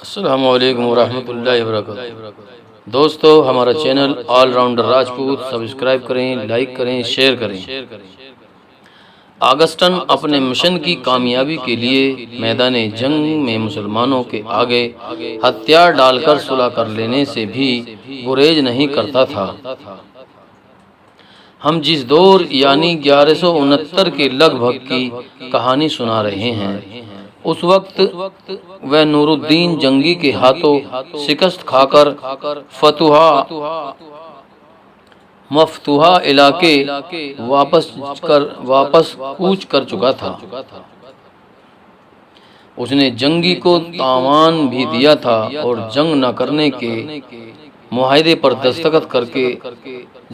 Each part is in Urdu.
السلام علیکم ورحمۃ اللہ وبرکاتہ۔ دوستو، ہمارا channel all rounder Rajput subscribe کریں، لائک کریں، شیئر کریں۔ آگسٹن اپنے مشن کی کامیابی کے لیے میدان جنگ میں مسلمانوں کے آگے ہتھیار ڈال کر صلح کر لینے سے بھی گریز نہیں کرتا تھا۔ ہم جس دور یعنی 1169 کے لگ بھگ کی کہانی سنا رہے ہیں، اس وقت وہ نور الدین جنگی کے ہاتھوں شکست کھا کر مفتوحہ علاقے واپس کوچ کر چکا تھا۔ اس نے جنگی کو تاوان بھی دیا تھا اور جنگ نہ کرنے کے معاہدے پر دستخط کر کے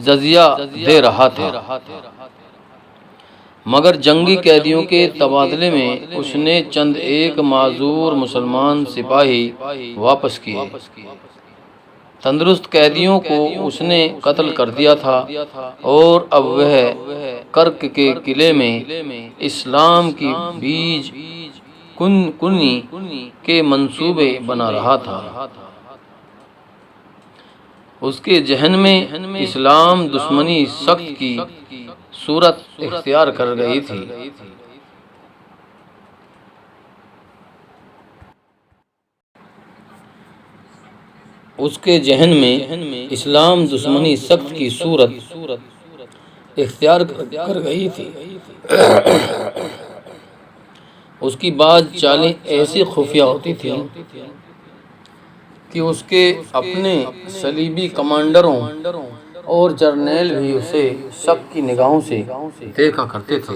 جزیہ دے رہا تھا، مگر جنگی قیدیوں کے تبادلے میں اس نے چند ایک معذور مسلمان سپاہی واپس کیے۔ تندرست قیدیوں کو اس نے قتل کر دیا تھا اور اب وہ کرک کے قلعے میں اسلام کی بیج کنی کے منصوبے بنا رہا تھا۔ اس کے ذہن میں اسلام دشمنی سخت کی صورت اختیار کر گئی تھی۔ اس کے ذہن میں اسلام دشمنی سخت کی صورت اختیار کر گئی تھی۔ اس کی بعض چالیں ایسی خفیہ ہوتی تھیں کہ اس کے اپنے صلیبی کمانڈروں اور جرنیل بھی اسے شک کی نگاہوں سے دیکھا کرتے تھے۔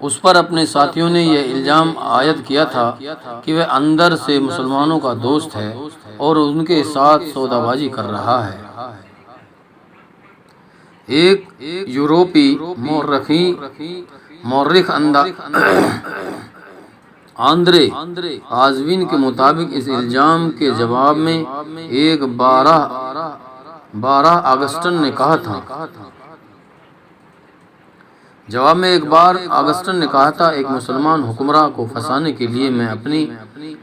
اس پر اپنے ساتھیوں نے یہ الزام عائد کیا تھا کہ وہ اندر سے مسلمانوں کا دوست ہے اور ان کے ساتھ سودا بازی کر رہا ہے۔ ایک یورپی مورخ آندرے آزوین کے مطابق اس الزام کے جواب میں ایک 12 اگسٹن نے کہا تھا ایک مسلمان حکمراں کو پھنسانے کے لیے میں اپنی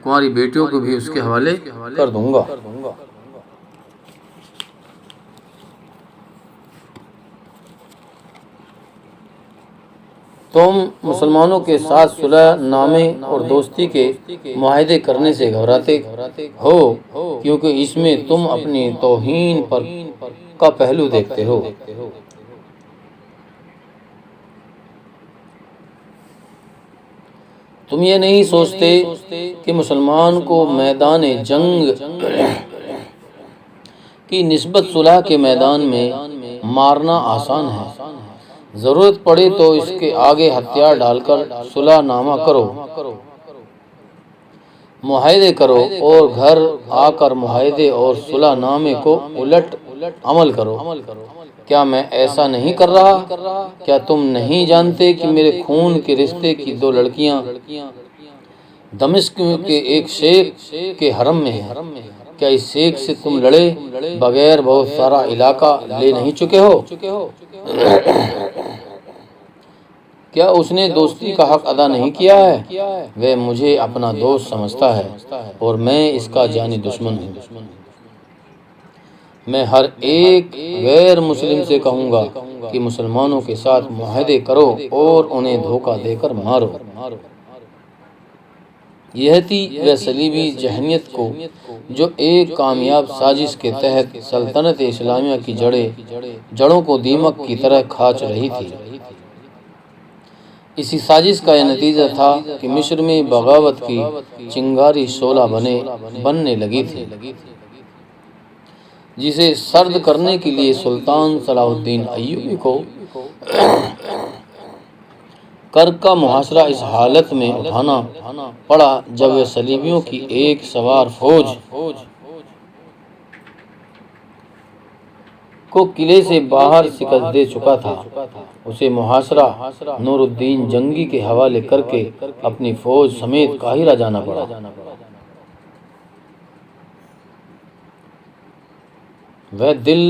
کنواری بیٹیوں کو بھی اس کے حوالے کر دوں گا۔ تم مسلمانوں کے ساتھ صلح نامے اور دوستی کے معاہدے کرنے سے گھبراتے ہو کیونکہ اس میں تم اپنی توہین کا پہلو دیکھتے ہو۔ تم یہ نہیں سوچتے کہ مسلمان کو میدان جنگ کی نسبت صلح کے میدان میں مارنا آسان ہے۔ ضرورت پڑے تو اس کے آگے ہتھیار ڈال کر صلح نامہ کرو، معاہدے کرو اور گھر آ کر معاہدے اور صلح نامے کو الٹ عمل کرو۔ کیا میں ایسا نہیں کر رہا؟ کیا تم نہیں جانتے کہ میرے خون کے رشتے کی 2 لڑکیاں دمشق کے ایک شیخ کے حرم میں ہیں؟ کیا اس شیخ سے تم لڑے بغیر بہت سارا علاقہ لے نہیں چکے ہو؟ کیا اس نے دوستی کا حق ادا نہیں کیا ہے؟ وہ مجھے اپنا دوست سمجھتا ہے اور میں اس کا جانی دشمن ہوں۔ میں ہر ایک غیر مسلم سے کہوں گا کہ مسلمانوں کے ساتھ معاہدے کرو اور انہیں دھوکہ دے کر مارو۔ یہ تھی وہ صلیبی ذہنیت کو جو ایک کامیاب سازش کے تحت سلطنت اسلامیہ کی جڑوں کو دیمک کی طرح کھانچ رہی تھی۔ اسی سازش کا یہ نتیجہ تھا کہ مصر میں بغاوت کی چنگاری شعلہ بننے لگی تھی، جسے سرد کرنے کے لیے سلطان صلاح الدین ایوبی کو کرک کا محاصرہ اس حالت میں اٹھانا پڑا جب وہ صلیبیوں کی ایک سوار فوج کو قلعے سے باہر شکست دے چکا تھا۔ اسے محاصرہ نور الدین جنگی کے حوالے کر کے اپنی فوج سمیت قاہرہ جانا پڑا۔ وہ دل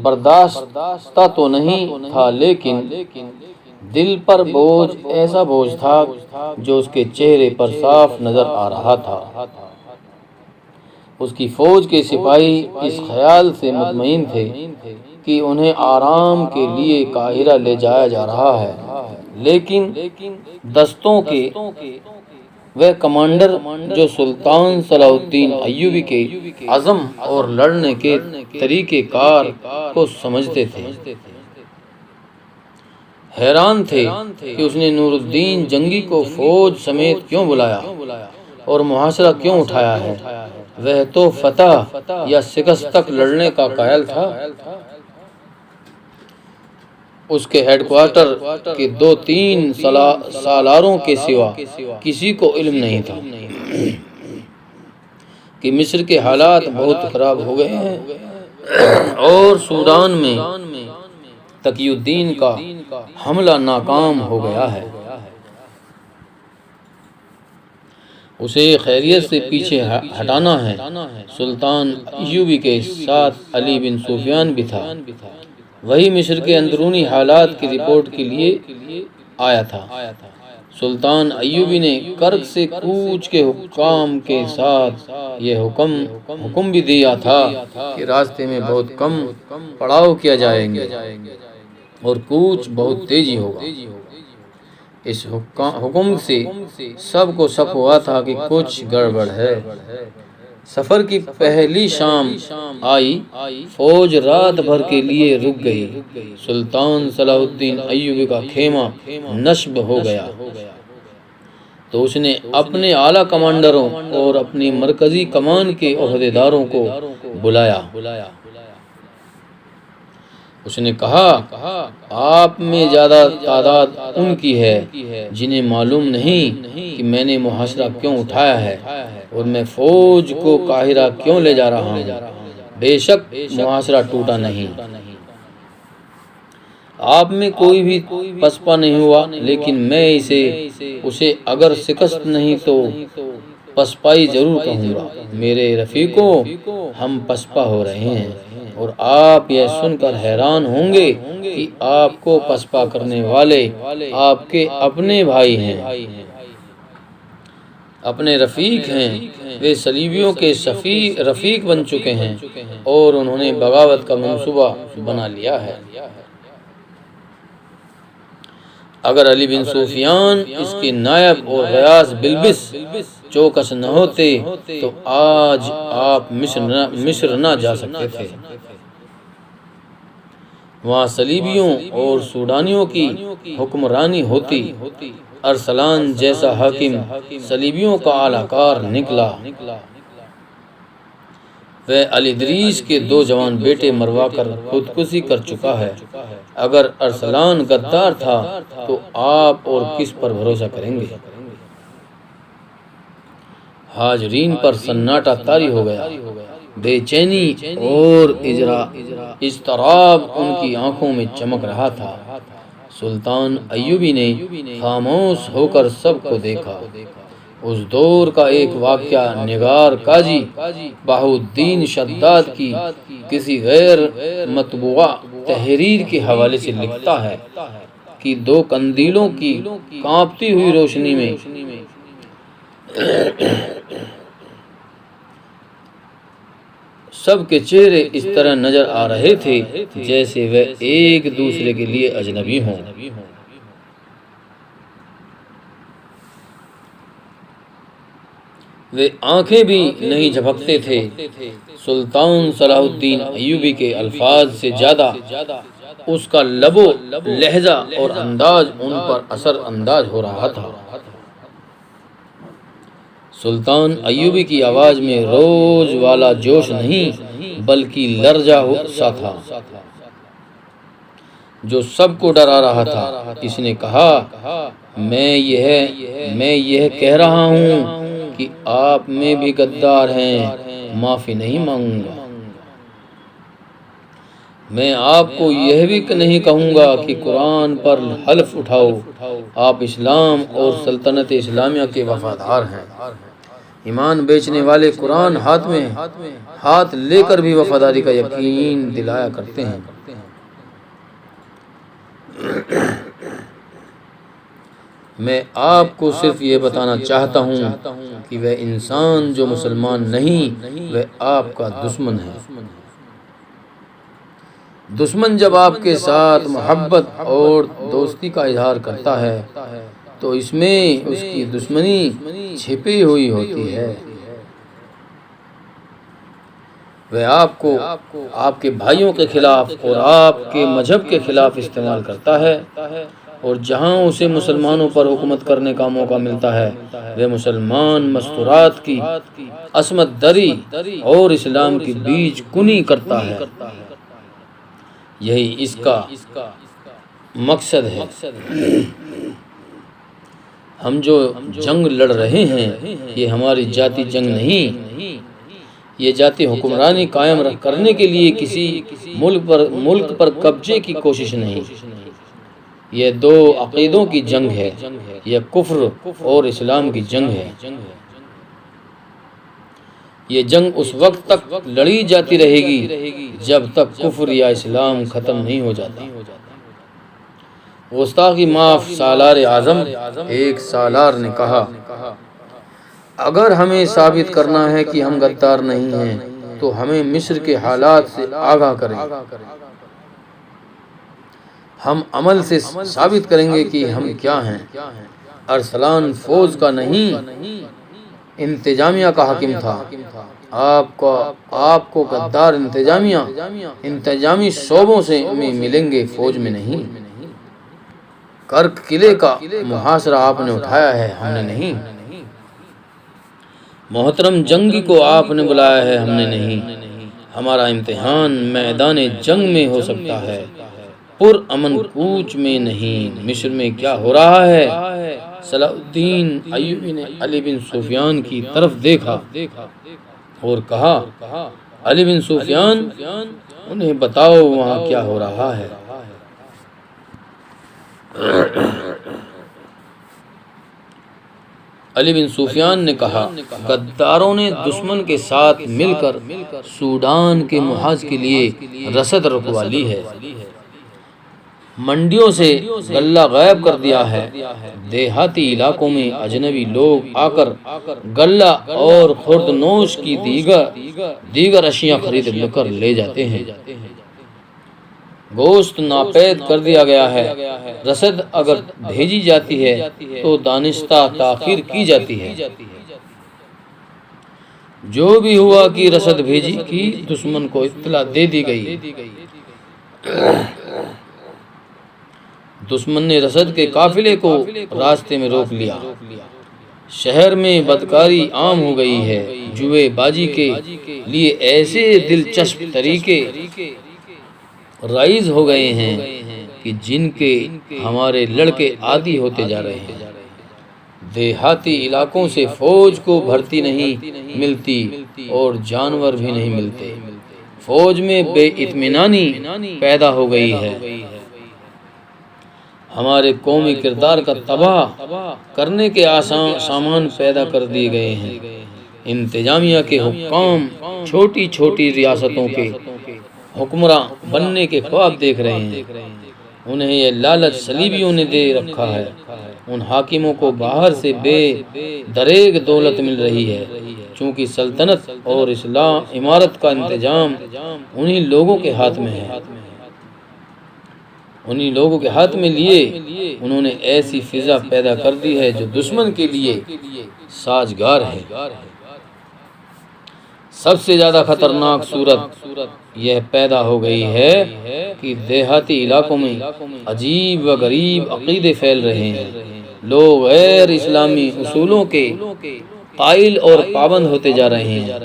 برداشتہ تو نہیں تھا، لیکن دل پر بوجھ ایسا بوجھ تھا جو اس کے چہرے پر صاف نظر آ رہا تھا۔ اس کی فوج کے سپاہی اس خیال سے مطمئن تھے کہ انہیں آرام کے لیے قاہرہ لے جایا جا رہا ہے، لیکن دستوں کے وہ کمانڈر جو سلطان صلاح الدین ایوبی کے عزم اور لڑنے کے طریقہ کار کو سمجھتے تھے، حیران تھے کہ اس نے نور الدین جنگی کو فوج سمیت کیوں بلایا اور محاصرہ کیوں اٹھایا ہے۔ وہ تو فتح یا شکست تک لڑنے کا قائل تھا۔ اس کے ہیڈ کوارٹر کے 2-3 سالاروں کے سوا کسی کو علم نہیں تھا کہ مصر کے حالات بہت خراب ہو گئے ہیں اور سوڈان میں تقی الدین کا حملہ ناکام ہو گیا ہے۔ اسے خیریت سے پیچھے ہٹانا ہے۔ سلطان ایوبی کے ساتھ علی بن سفیان بھی تھا، وہی مصر کے اندرونی حالات کی رپورٹ کے لیے آیا تھا۔ سلطان ایوبی نے کرک سے کوچ کے حکام کے ساتھ یہ حکم بھی دیا تھا کہ راستے میں بہت کم پڑاؤ کیا جائیں گے اور کوچ بہت تیزی ہوگا۔ اس حکم سے سب کو شک ہوا تھا کہ کچھ گڑبڑ ہے۔ سفر کی پہلی شام آئی، فوج رات بھر کے لیے رک گئی۔ سلطان صلاح الدین ایوبی کا خیمہ نصب ہو گیا تو اس نے اپنے اعلیٰ کمانڈروں اور اپنی مرکزی کمان کے عہدیداروں کو بلایا۔ اس نے کہا، آپ میں زیادہ تعداد ان کی ہے جنہیں معلوم نہیں کہ میں نے محاصرہ کیوں اٹھایا ہے اور میں فوج کو قاہرہ کیوں لے جا رہا ہوں۔ بے شک محاصرہ ٹوٹا نہیں، آپ میں کوئی بھی پسپا نہیں ہوا، لیکن میں اسے اگر شکست نہیں تو پسپائی ضرور کہوں گا۔ میرے رفیقوں، ہم پسپا ہو رہے ہیں اور آپ یہ سن کر حیران ہوں گے کہ آپ کو پسپا کرنے والے آپ کے اپنے بھائی ہیں، اپنے رفیق ہیں۔ وہ صلیبیوں کے رفیق بن چکے ہیں اور انہوں نے بغاوت کا منصوبہ بنا لیا ہے۔ اگر علی بن سفیان اس کے نائب اور غیاث بلبس چوکس نہ ہوتے تو آج آپ مصر نہ جا سکتے تھے۔ وہاں صلیبیوں اور سوڈانیوں کی حکمرانی ہوتی۔ ارسلان جیسا حاکم صلیبیوں کا اعلی کار نکلا۔ وہ علی ادریس کے 2 جوان بیٹے مروا کر خودکشی کر چکا ہے۔ اگر ارسلان غدار تھا تو آپ اور کس پر بھروسہ کریں گے؟ حاضرین پر سناٹا طاری ہو گیا۔ بے چینی اور اضطراب ان کی آنکھوں میں چمک رہا تھا۔ سلطان ایوبی نے خاموش ہو کر سب کو دیکھا۔ اس دور کا ایک واقعہ نگار قاضی بہاؤالدین شداد کی کسی غیر مطبوعہ تحریر کے حوالے سے لکھتا ہے کہ 2 قندیلوں کی کانپتی ہوئی روشنی میں سب کے چہرے اس طرح نظر آ رہے تھے جیسے وہ ایک دوسرے کے لیے اجنبی ہوں۔ وہ آنکھیں بھی نہیں جھپکتے تھے۔ سلطان صلاح الدین ایوبی کے الفاظ سے زیادہ اس کا لب و لہجہ اور انداز ان پر اثر انداز ہو رہا تھا۔ سلطان ایوبی کی آواز میں روز والا جوش نہیں بلکہ لرزہ سا تھا جو سب کو ڈرا رہا تھا۔ اس نے کہا، میں یہ کہہ رہا ہوں کہ آپ میں بھی غدار ہیں، معافی نہیں مانگوں گا۔ میں آپ کو یہ بھی نہیں کہوں گا کہ قرآن پر حلف اٹھاؤ۔ آپ اسلام اور سلطنت اسلامیہ کے وفادار ہیں۔ ایمان بیچنے والے قرآن ہاتھ لے کر بھی وفاداری کا یقین دلایا کرتے ہیں۔ میں آپ کو صرف یہ بتانا چاہتا ہوں کہ وہ انسان جو مسلمان نہیں وہ آپ کا دشمن ہے۔ دشمن جب آپ کے ساتھ محبت اور دوستی کا اظہار کرتا ہے تو اس میں اس کی دشمنی چھپی ہوئی ہوتی ہے۔ وہ آپ کو آپ کے بھائیوں کے خلاف اور آپ کے مذہب کے خلاف استعمال کرتا ہے، اور جہاں اسے مسلمانوں پر حکومت کرنے کا موقع ملتا ہے وہ مسلمان مستورات کی عصمت دری اور اسلام کی بیج کنی کرتا ہے۔ یہی اس کا مقصد ہے۔ ہم جو جنگ لڑ رہے ہیں یہ ہماری ذاتی جنگ نہیں، یہ ذاتی حکمرانی قائم کرنے کے لیے کسی ملک پر قبضے کی کوشش نہیں، یہ دو عقیدوں کی جنگ ہے، یہ کفر اور اسلام کی جنگ ہے۔ یہ جنگ اس وقت تک لڑی جاتی رہے گی جب تک کفر یا اسلام ختم نہیں ہو جاتا۔ گستاخی معاف سالار اعظم ایک سالار نے کہا، اگر ہمیں ثابت کرنا ہے کہ ہم غدار نہیں ہیں تو ہمیں مصر کے حالات سے آگاہ کریں، ہم عمل سے ثابت کریں گے کہ ہم کیا ہیں۔ ارسلان فوج کا نہیں انتظامیہ کا حاکم تھا، آپ کو غدار انتظامی شعبوں سے ملیں گے، فوج میں نہیں۔ کرک قلعے کا محاصرہ آپ نے اٹھایا ہے، ہم نے نہیں۔ محترم جنگی کو آپ نے بلایا ہے، ہم نے نہیں۔ ہمارا امتحان میدان جنگ میں ہو سکتا ہے، پر امن کوچ میں نہیں۔ مصر میں کیا ہو رہا ہے؟ صلاح الدین ایوبی نے علی بن سفیان کی طرف دیکھا اور کہا، علی بن سفیان، انہیں بتاؤ وہاں کیا ہو رہا ہے۔ علی بن سفیان نے کہا، غداروں نے دشمن کے ساتھ مل کر سوڈان کے محاذ کے لیے رسد رکھوا لی ہے، منڈیوں سے غلہ غائب کر دیا ہے، دیہاتی علاقوں میں اجنبی لوگ آ کر غلہ اور خوردنوش کی دیگر اشیاء خرید کر لے جاتے ہیں، گوشت ناپید کر دیا گیا ہے، رسد اگر بھیجی جاتی ہے تو دانستہ تاخیر کی جاتی ہے۔ جو بھی ہوا کہ رسد بھیجی کی دشمن کو اطلاع دے دی گئی۔ دشمن نے رسد کے قافلے کو راستے میں روک لیا۔ شہر میں بدکاری عام ہو گئی ہے، جوئے بازی کے لیے ایسے دلچسپ طریقے رائج ہو گئے ہیں کہ جن کے ہمارے لڑکے عادی ہوتے جا رہے ہیں۔ دیہاتی علاقوں سے فوج کو بھرتی نہیں ملتی اور جانور بھی نہیں ملتے، فوج میں بے اطمینانی پیدا ہو گئی ہے، ہمارے قومی کردار کا تباہ کرنے کے سامان پیدا کر دیے گئے ہیں۔ انتظامیہ کے حکام چھوٹی چھوٹی ریاستوں کے حکمراں بننے کے خواب دیکھ رہے ہیں، انہیں یہ لالچ صلیبیوں نے دے رکھا ہے۔ ان حاکموں کو باہر سے بے دریغ دولت مل رہی ہے، چونکہ سلطنت اور امارت کا انتظام انہی لوگوں کے ہاتھ میں ہے، انہی لوگوں کے ہاتھ میں لیے انہوں نے ایسی فضا پیدا کر دی ہے جو دشمن کے لیے سازگار ہے۔ سب سے زیادہ خطرناک صورت یہ پیدا ہو گئی ہے کہ دیہاتی علاقوں میں عجیب و غریب عقیدے پھیل رہے ہیں، لوگ غیر اسلامی اصولوں کے قائل اور پابند ہوتے جا رہے ہیں۔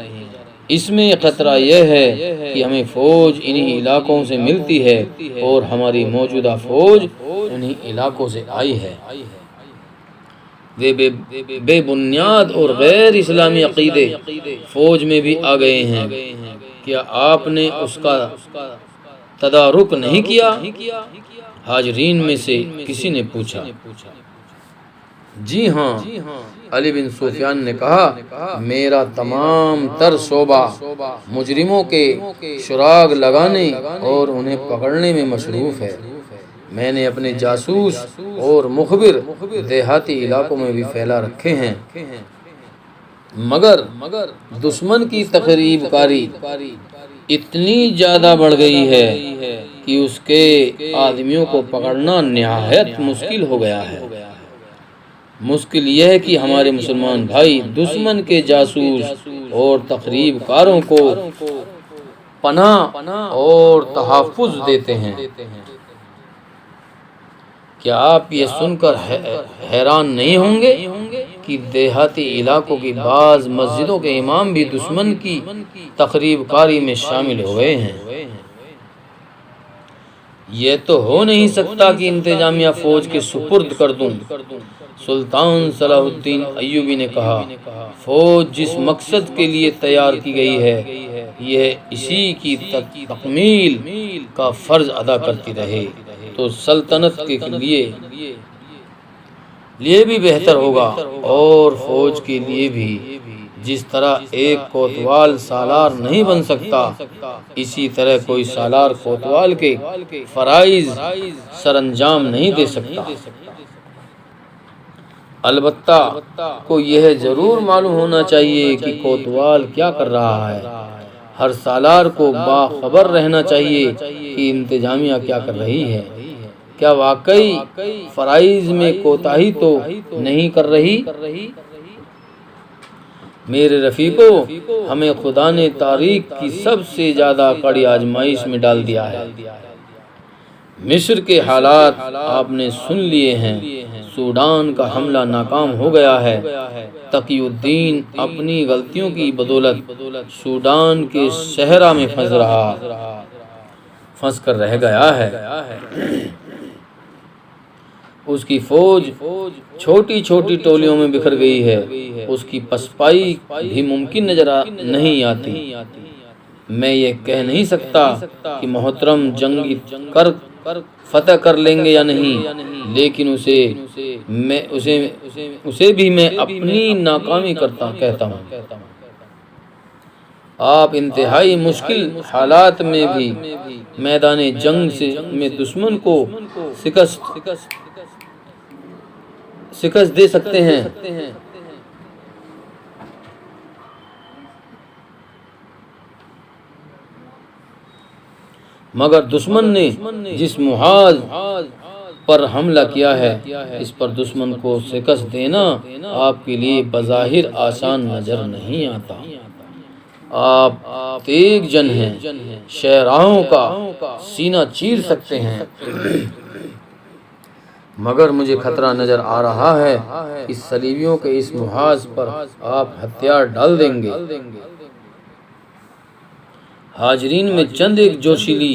اس میں خطرہ یہ ہے کہ ہمیں فوج انہی علاقوں سے ملتی ہے اور ہماری موجودہ فوج انہی علاقوں سے آئی ہے۔ وہ بے بنیاد اور غیر اسلامی عقیدے فوج میں بھی آ گئے ہیں، کیا آپ نے اس کا تدارک نہیں کیا؟ حاضرین میں سے کسی نے پوچھا۔ جی ہاں، علی بن سفیان نے کہا، میرا تمام تر شعبہ مجرموں کے سراغ لگانے اور انہیں پکڑنے میں مصروف ہے۔ میں نے اپنے جاسوس اور مخبر دیہاتی علاقوں میں بھی پھیلا رکھے ہیں، مگر دشمن کی تخریب کاری اتنی زیادہ بڑھ گئی ہے کہ اس کے آدمیوں کو پکڑنا نہایت مشکل ہو گیا ہے۔ مشکل یہ ہے کہ ہمارے مسلمان بھائی دشمن کے جاسوس اور تخریب کاروں کو پناہ اور تحفظ دیتے ہیں۔ کیا آپ یہ سن کر حیران نہیں ہوں گے کہ دیہاتی علاقوں کی بعض مسجدوں کے امام بھی دشمن کی تخریب کاری میں شامل ہو گئے ہیں؟ یہ تو ہو نہیں سکتا کہ انتظامیہ فوج کے سپرد کر دوں۔ سلطان صلاح الدین ایوبی نے کہا، فوج جس مقصد کے لیے تیار کی گئی ہے یہ اسی کی تکمیل کا فرض ادا کرتی رہے تو سلطنت کے لیے بھی بہتر ہوگا، اور فوج کے لیے بھی۔ جس طرح ایک کوتوال سالار نہیں بن سکتا، اسی طرح کوئی سالار کوتوال کے فرائض سر انجام نہیں دے سکتا۔ البتہ کو یہ ضرور معلوم ہونا چاہیے کہ کوتوال کیا کر رہا ہے۔ ہر سالار کو باخبر رہنا چاہیے کہ انتظامیہ کیا کر رہی ہے، کیا واقعی فرائض میں کوتاہی تو نہیں کر رہی۔ میرے رفیقو، ہمیں خدا نے تاریخ کی سب سے زیادہ کڑی آزمائش میں ڈال دیا ہے۔ مصر کے حالات آپ نے سن لیے ہیں، سوڈان کا حملہ ناکام ہو گیا ہے۔ تقی الدین اپنی غلطیوں کی بدولت سوڈان کے صحرا میں پھنس کر رہ گیا ہے۔ اس کی فوج چھوٹی چھوٹی ٹولیوں میں بکھر گئی ہے، اس کی پسپائی بھی ممکن نظر نہیں آتی۔ میں یہ کہہ نہیں سکتا کہ محترم جنگی فتح کر لیں گے یا نہیں، لیکن اسے بھی میں اپنی ناکامی کہتا ہوں۔ آپ انتہائی مشکل حالات میں بھی میدان جنگ میں دشمن کو شکست دے سکتے ہیں۔ مگر دشمن نے جس محاذ پر حملہ کیا ہے، اس پر دشمن کو شکست دینا آپ کے لیے بظاہر آسان نظر نہیں آتا۔ آپ تیگ جن ہیں، شہراہوں کا سینہ چیر سکتے ہیں، مگر مجھے خطرہ نظر آ رہا ہے کہ صلیبیوں کے اس محاذ پر آپ ہتھیار ڈال دیں گے۔ حاضرین میں چند ایک جوشیلی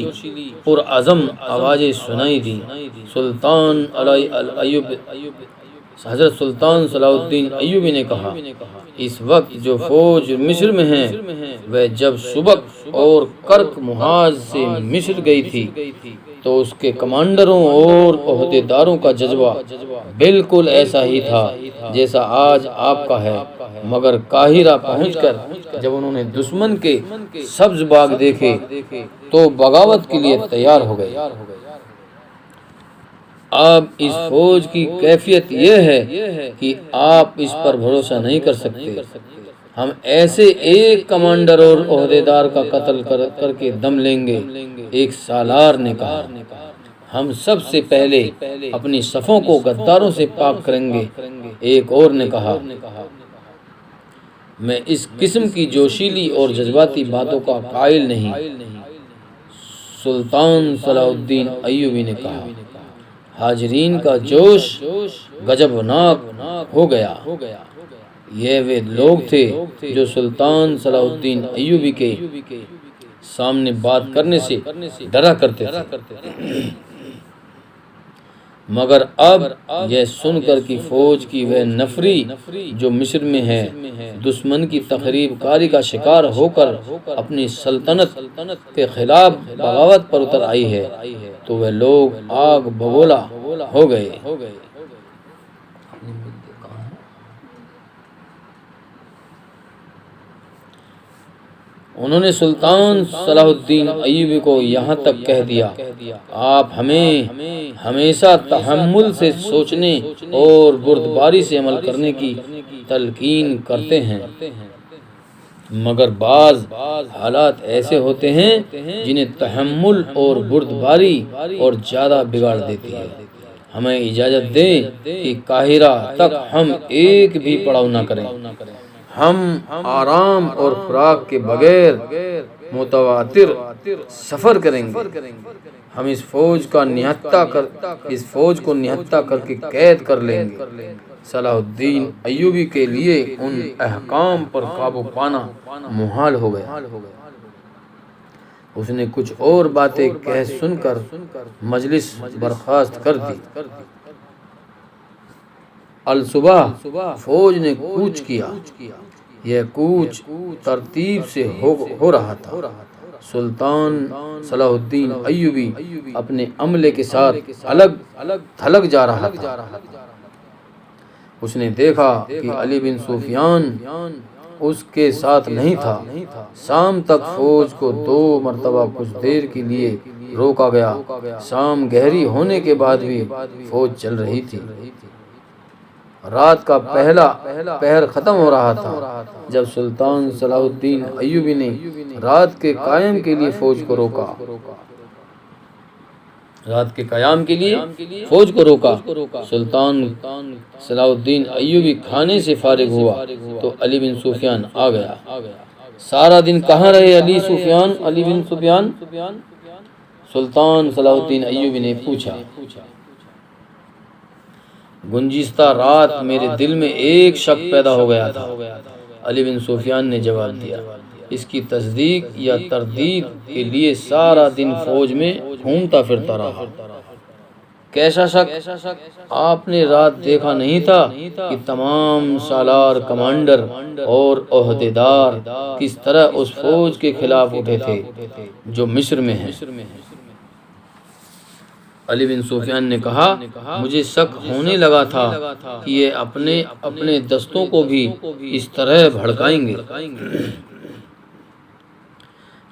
پرعزم آوازیں سنائی دی۔ حضرت سلطان صلاح الدین ایوبی نے کہا، اس وقت جو فوج مصر میں ہے وہ جب سبک اور کرک محاذ سے مصر گئی تھی تو اس کے کمانڈروں اور عہدیداروں کا جذبہ بالکل ایسا ہی تھا جیسا آج آپ کا ہے، مگر قاہرہ پہنچ کر جب انہوں نے دشمن کے سبز باغ دیکھے تو بغاوت کے لیے تیار ہو گئے۔ اب اس فوج کی کیفیت یہ ہے کہ آپ اس پر بھروسہ نہیں کر سکتے۔ ہم ایسے ایک کمانڈر اور عہدیدار کا قتل کر کے دم لیں گے، ایک سالار نے کہا۔ ہم سب سے پہلے اپنی صفوں کو غداروں سے پاک کریں گے، ایک اور نے کہا۔ میں اس قسم کی جوشیلی اور جذباتی باتوں کا قائل نہیں، سلطان صلاح الدین ایوبی نے کہا۔ حاضرین کا جوش غضبناک ہو گیا۔ یہ وہ لوگ تھے جو سلطان صلاح الدین ایوبی کے سامنے بات کرنے سے ڈرا کرتے تھے، مگر اب یہ سن کر کہ فوج کی وہ نفری جو مصر میں ہے دشمن کی تخریب کاری کا شکار ہو کر اپنی سلطنت کے خلاف بغاوت پر اتر آئی ہے، تو وہ لوگ آگ بگولا ہو گئے۔ انہوں نے سلطان صلاح الدین ایوبی کو یہاں تک کہہ دیا، آپ ہمیں ہمیشہ تحمل سے سوچنے اور بردباری سے عمل کرنے کی تلقین کرتے ہیں، مگر بعض حالات ایسے ہوتے ہیں جنہیں تحمل اور بردباری اور زیادہ بگاڑ دیتی ہے۔ ہمیں اجازت دیں کہ قاہرہ تک ہم ایک بھی پڑاؤ نہ کریں۔ ہم آرام اور خوراک کے بغیر متواتر سفر کریں گے۔ ہم اس فوج کو نہتہ کر کے قید کر لیں گے۔ صلاح الدین ایوبی کے لیے ان احکام پر قابو پانا محال ہو گیا۔ اس نے کچھ اور باتیں کہہ سن کر مجلس برخاست کر دی۔ الصبح فوج نے کوچ کیا۔ یہ کوچ ترتیب سے ہو رہا تھا۔ سلطان صلاح الدین ایوبی اپنے عملے کے ساتھ الگ تھلگ جا رہا تھا۔ اس نے دیکھا کہ علی بن سفیان اس کے ساتھ نہیں تھا۔ شام تک فوج کو 2 مرتبہ کچھ دیر کے لیے روکا گیا۔ شام گہری ہونے کے بعد بھی فوج چل رہی تھی۔ رات کا پہلا پہر ختم ہو رہا تھا جب سلطان صلاح الدین ایوبی نے رات کے قیام کے لیے فوج کو روکا۔ سلطان صلاح الدین ایوبی کھانے سے فارغ ہوا تو علی بن سفیان آ گیا۔ سارا دن کہاں رہے علی بن سفیان؟ سلطان صلاح الدین ایوبی نے پوچھا۔ گزشتہ رات میرے دل میں ایک شک پیدا ہو گیا تھا، علی بن سفیان نے جواب دیا۔ اس کی تصدیق یا تردید کے لیے سارا دن فوج میں گھومتا پھرتا رہا۔ کیسا شک؟ آپ نے رات دیکھا نہیں تھا کہ تمام سالار کمانڈر اور عہدیدار کس طرح اس فوج کے خلاف اٹھے تھے جو مصر میں ہے؟ علی بن سفیان نے کہا، مجھے شک ہونے لگا تھا کہ یہ اپنے دستوں کو بھی اس طرح بھڑکائیں گے۔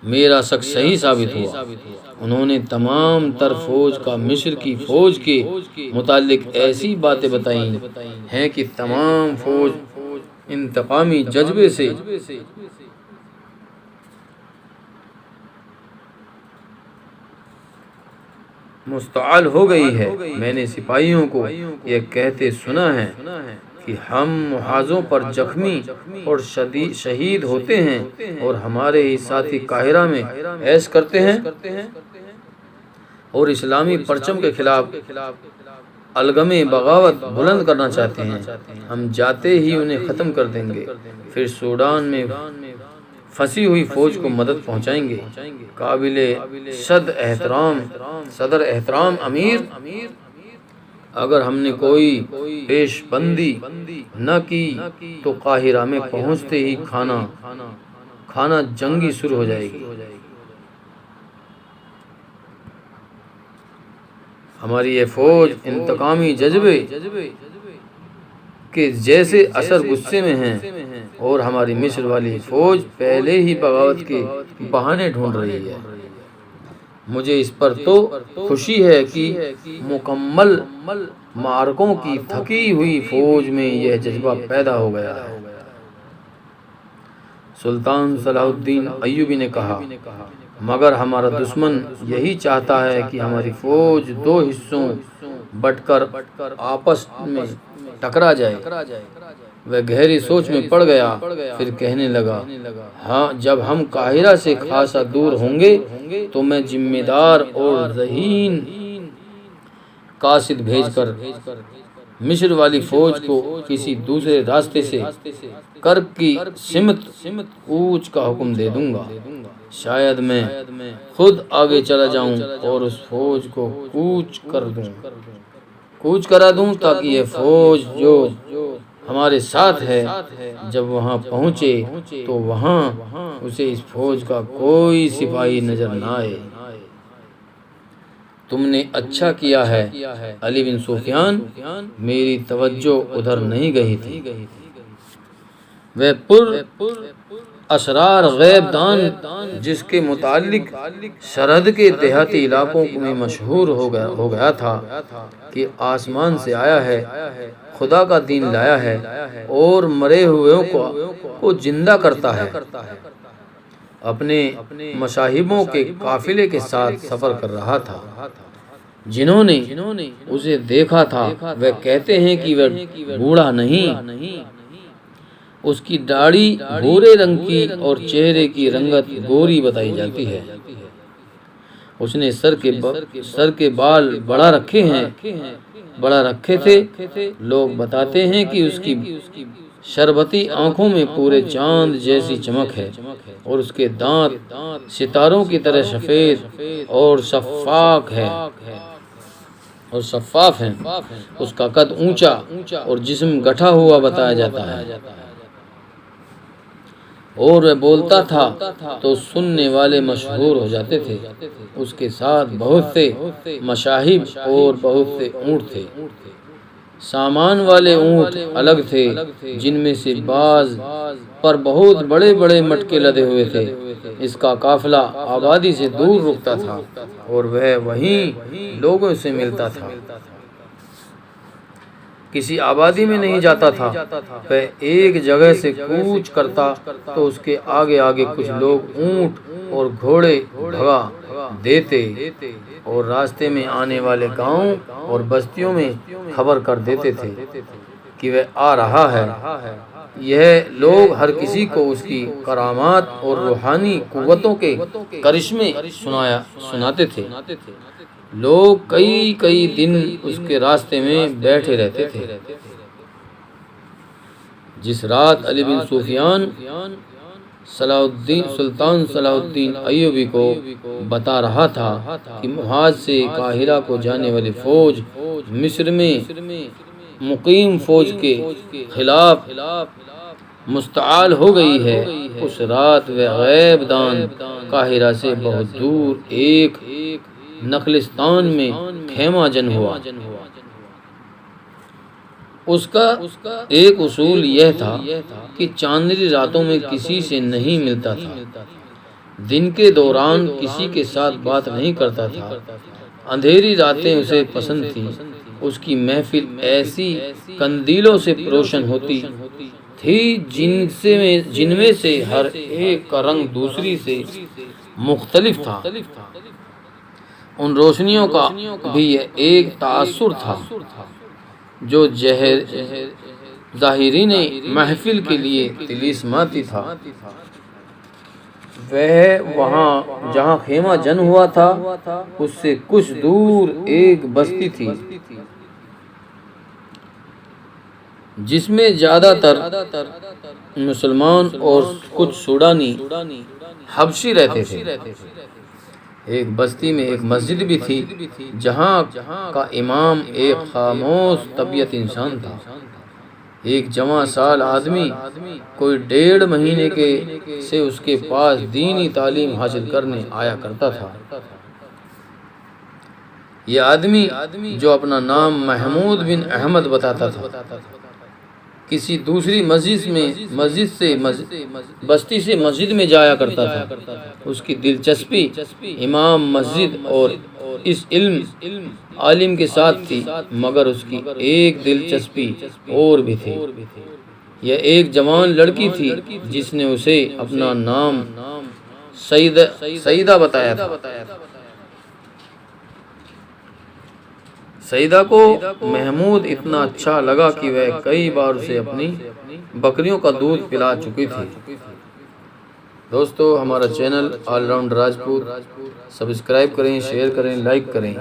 میرا شک صحیح ثابت ہوا۔ انہوں نے تمام تر فوج کا مصر کی فوج کے متعلق ایسی باتیں بتائی ہیں کہ تمام فوج انتقامی جذبے سے مشتعل ہو گئی ہے۔ میں نے سپاہیوں کو یہ کہتے سنا ہے کہ ہم محاذوں پر زخمی اور شہید ہوتے ہیں اور ہمارے ہی ساتھی قاہرہ میں عیش کرتے ہیں اور اسلامی پرچم کے خلاف الگم بغاوت بلند کرنا چاہتے ہیں۔ ہم جاتے ہی انہیں ختم کر دیں گے، پھر سوڈان میں پھنسی ہوئی فوج کو مدد پہنچائیں گے۔ قابل صدر احترام امیر، اگر ہم نے کوئی پیش بندی نہ کی تو قاہرہ میں پہنچتے ہی کھانا جنگی شروع ہو جائے گی۔ ہماری یہ فوج انتقامی جذبے کے جیسے اثر غصے میں ہیں اور ہماری مصر والی فوج پہلے ہی بغاوت کے بہانے ڈھونڈ رہی ہے۔ مجھے اس پر تو خوشی ہے کہ مکمل معرکوں کی تھکی ہوئی فوج میں یہ جذبہ پیدا ہو گیا ہے۔ سلطان صلاح الدین ایوبی نے کہا، مگر ہمارا دشمن یہی چاہتا ہے کہ ہماری فوج 2 حصوں بٹ کر آپس میں ٹکرا جائے۔ وہ گہری سوچ میں پڑ گیا، پھر کہنے لگا، ہاں، جب ہم قاہرہ سے خاصا دور ہوں گے تو میں ذمہ دار اور ذہین قاصد بھیج کر مصر والی فوج کو کسی دوسرے راستے سے کرب کی سمت کوچ کا حکم دے دوں گا۔ شاید میں خود آگے چلا جاؤں اور اس فوج کو کوچ کرا دوں تاکہ یہ فوج جو ہمارے ساتھ ہے جب وہاں پہنچے تو وہاں اسے اس فوج کا کوئی سپاہی نظر نہ آئے۔ تم نے اچھا کیا ہے علی بن سفیان، میری توجہ ادھر نہیں گئی تھی۔ وہ پر اسرار غیب دان جس کے متعلق سرحد کے دیہاتی علاقوں میں مشہور ہو گیا تھا کہ آسمان سے آیا ہے، خدا کا دین لایا ہے اور مرے ہوئے کو زندہ کرتا ہے، اپنے مصاحبوں کے قافلے کے ساتھ سفر کر رہا تھا۔ جنہوں نے اسے دیکھا تھا وہ کہتے ہیں کہ وہ بوڑھا نہیں، اس کی داڑھی بھورے رنگ کی اور چہرے کی رنگت گوری بتائی جاتی ہے۔ اس نے سر کے بال بڑا رکھے تھے۔ لوگ بتاتے ہیں کہ اس کی شربتی آنکھوں میں پورے چاند جیسی چمک ہے اور اس کے دانت ستاروں کی طرح سفید اور شفاف ہیں۔ اس کا قد اونچا اور جسم گٹھا ہوا بتایا جاتا ہے، اور وہ بولتا تھا تو سننے والے مشہور ہو جاتے تھے۔ اس کے ساتھ بہت سے مصاحب اور بہت سے اونٹ تھے۔ سامان والے اونٹ الگ تھے، جن میں سے بعض پر بہت بڑے بڑے مٹکے لدے ہوئے تھے۔ اس کا قافلہ آبادی سے دور رکتا تھا اور وہ وہیں لوگوں سے ملتا تھا، کسی آبادی میں نہیں جاتا تھا۔ وہ ایک جگہ سے کوچ کرتا تو اس کے آگے آگے کچھ لوگ اونٹ اور گھوڑے بھگا دیتے اور راستے میں آنے والے گاؤں اور بستیوں میں خبر کر دیتے تھے کہ وہ آ رہا ہے۔ یہ لوگ ہر کسی کو اس کی کرامات اور روحانی قوتوں کے کرشمے سناتے تھے۔ لوگ کئی دن اس کے راستے میں بیٹھے رہتے تھے۔ جس رات علی بن سفیان سلطان صلاح الدین ایوبی کو بتا رہا تھا کہ محاذ سے قاہرہ کو جانے والی فوج مصر میں مقیم فوج کے خلاف مستعال ہو گئی ہے، اس رات وہ غیب دان قاہرہ سے بہت دور ایک نخلستان میں خیمہ جن ہوا۔ اس کا ایک اصول یہ تھا کہ چاندنی راتوں میں کسی سے نہیں ملتا تھا، دن کے دوران کسی کے ساتھ بات نہیں کرتا تھا۔ اندھیری راتیں اسے پسند تھیں۔ اس کی محفل ایسی قندیلوں سے روشن ہوتی تھی جن میں سے ہر ایک کا رنگ دوسری سے مختلف تھا۔ ان روشنیوں کا بھی ایک تاثر تھا جو ظاہرین محفل کے لیے طلسماتی تھا۔ وہ وہاں جہاں خیمہ جن ہوا تھا اس سے کچھ دور ایک بستی تھی جس میں زیادہ تر مسلمان اور کچھ سوڈانی حبشی رہتے تھے۔ ایک بستی میں ایک مسجد بھی تھی جہاں کا امام ایک خاموش طبیعت انسان تھا۔ ایک جوان سال آدمی کوئی 1.5 مہینے سے اس کے پاس دینی تعلیم حاصل کرنے آیا کرتا تھا۔ یہ آدمی جو اپنا نام محمود بن احمد بتاتا تھا کسی دوسری بستی سے مسجد میں جایا کرتا تھا۔ اس کی دلچسپی امام مسجد اور اس عالم کے ساتھ تھی، مگر اس کی ایک دلچسپی اور بھی تھی۔ یہ ایک جوان لڑکی تھی جس نے اسے اپنا نام سعیدہ بتایا تھا۔ سعیدہ کو محمود اتنا اچھا لگا کہ وہ کئی بار اسے اپنی بکریوں کا دودھ پلا چکی تھی۔ دوستو، ہمارا channel all round Rajput subscribe کریں، شیئر کریں، لائک کریں۔